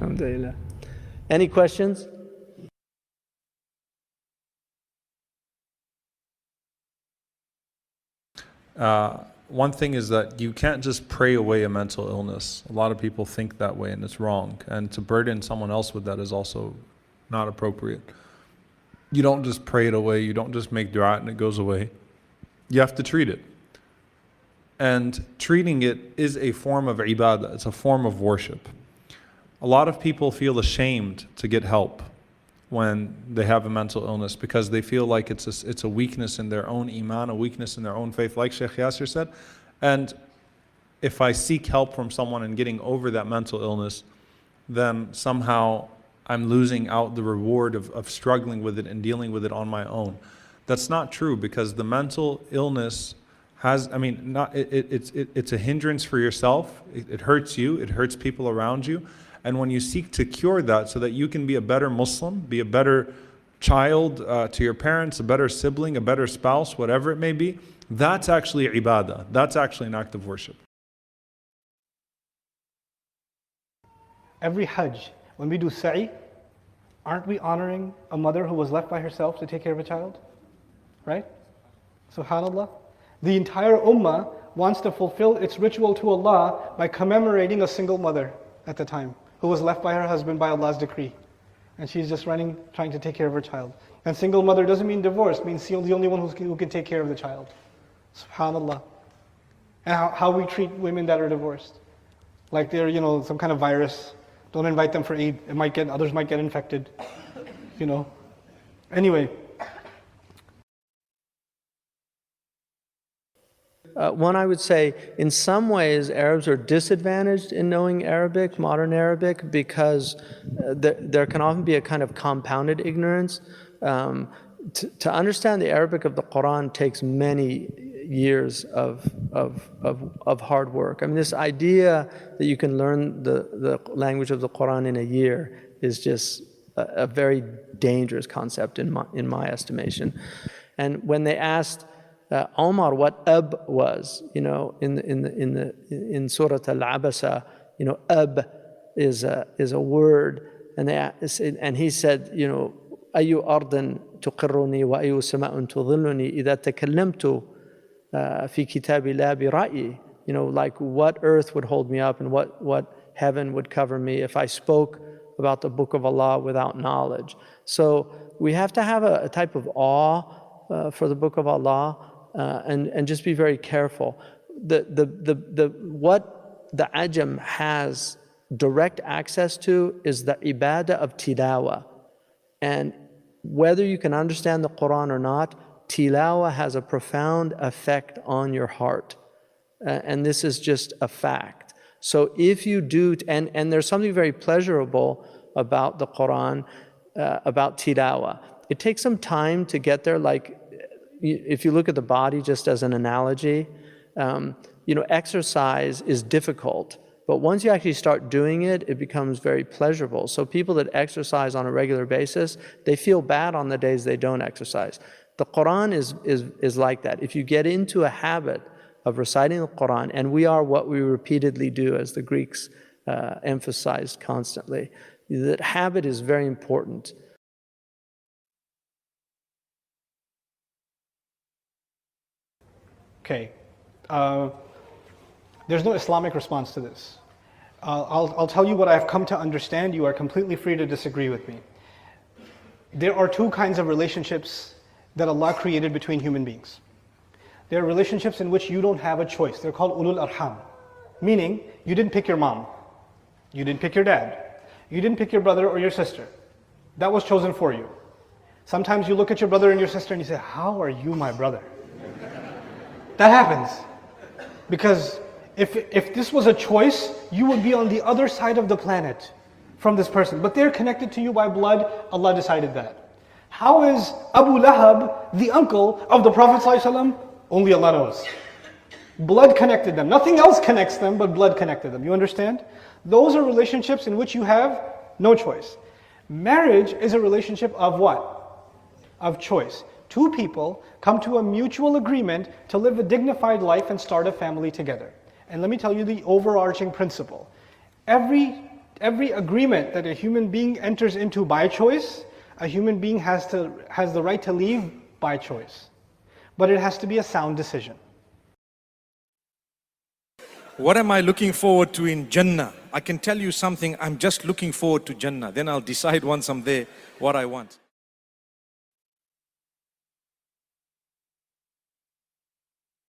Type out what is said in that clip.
Alhamdulillah. Any questions? One thing is that you can't just pray away a mental illness. A lot of people think that way and it's wrong. And to burden someone else with that is also not appropriate. You don't just pray it away. You don't just make dua and it goes away. You have to treat it. And treating it is a form of ibadah. It's a form of worship. A lot of people feel ashamed to get help when they have a mental illness because they feel like it's a weakness in their own iman, a weakness in their own faith, like Sheikh Yasser said. And if I seek help from someone in getting over that mental illness, then somehow I'm losing out the reward of struggling with it and dealing with it on my own. That's not true, because the mental illness has, it's a hindrance for yourself. It hurts you, it hurts people around you. And when you seek to cure that so that you can be a better Muslim, be a better child to your parents, a better sibling, a better spouse, whatever it may be, that's actually ibadah. That's actually an act of worship. Every Hajj, when we do sa'i, aren't we honoring a mother who was left by herself to take care of a child? Right? SubhanAllah. The entire ummah wants to fulfill its ritual to Allah by commemorating a single mother at the time, who was left by her husband by Allah's decree. And she's just running, trying to take care of her child. And single mother doesn't mean divorced, it means the only one who can take care of the child. SubhanAllah. And how we treat women that are divorced. Like they're, some kind of virus. Don't invite them for Eid. Others might get infected. Anyway. One, I would say, in some ways, Arabs are disadvantaged in knowing Arabic, modern Arabic, because there can often be a kind of compounded ignorance. To understand the Arabic of the Quran takes many years of hard work. I mean, this idea that you can learn the language of the Quran in a year is just a very dangerous concept in my estimation. And when they asked Omar what ab was, in Surah Al-Abasa, ab is a word, and he said, أي أرض تقرني وأي سماء تظلني إذا تكلمت في كتاب الله برأيي. Like what earth would hold me up and what heaven would cover me if I spoke about the book of Allah without knowledge. So we have to have a type of awe for the book of Allah. And just be very careful. What the Ajam has direct access to is the ibadah of tilawa. And whether you can understand the Quran or not, tilawa has a profound effect on your heart. And this is just a fact. So if you do, and there's something very pleasurable about the Quran, about tilawa. It takes some time to get there, like, if you look at the body just as an analogy, exercise is difficult, but once you actually start doing it, it becomes very pleasurable. So people that exercise on a regular basis, they feel bad on the days they don't exercise. The Quran is like that. If you get into a habit of reciting the Quran, and we are what we repeatedly do, as the Greeks emphasized constantly, that habit is very important. Okay, there's no Islamic response to this. I'll tell you what I've come to understand. You are completely free to disagree with me. There are two kinds of relationships that Allah created between human beings. There are relationships in which you don't have a choice. They're called ulul arham, meaning you didn't pick your mom, you didn't pick your dad, you didn't pick your brother or your sister. That was chosen for you. Sometimes you look at your brother and your sister and you say, how are you my brother? That happens. Because if this was a choice, you would be on the other side of the planet from this person. But they're connected to you by blood. Allah decided that. How is Abu Lahab the uncle of the Prophet ﷺ? Only Allah knows. Blood connected them. Nothing else connects them, but blood connected them. You understand? Those are relationships in which you have no choice. Marriage is a relationship of what? of choice. Two people come to a mutual agreement to live a dignified life and start a family together. And let me tell you the overarching principle. Every agreement that a human being enters into by choice, a human being has the right to leave by choice. But it has to be a sound decision. What am I looking forward to in Jannah? I can tell you something, I'm just looking forward to Jannah. Then I'll decide once I'm there what I want.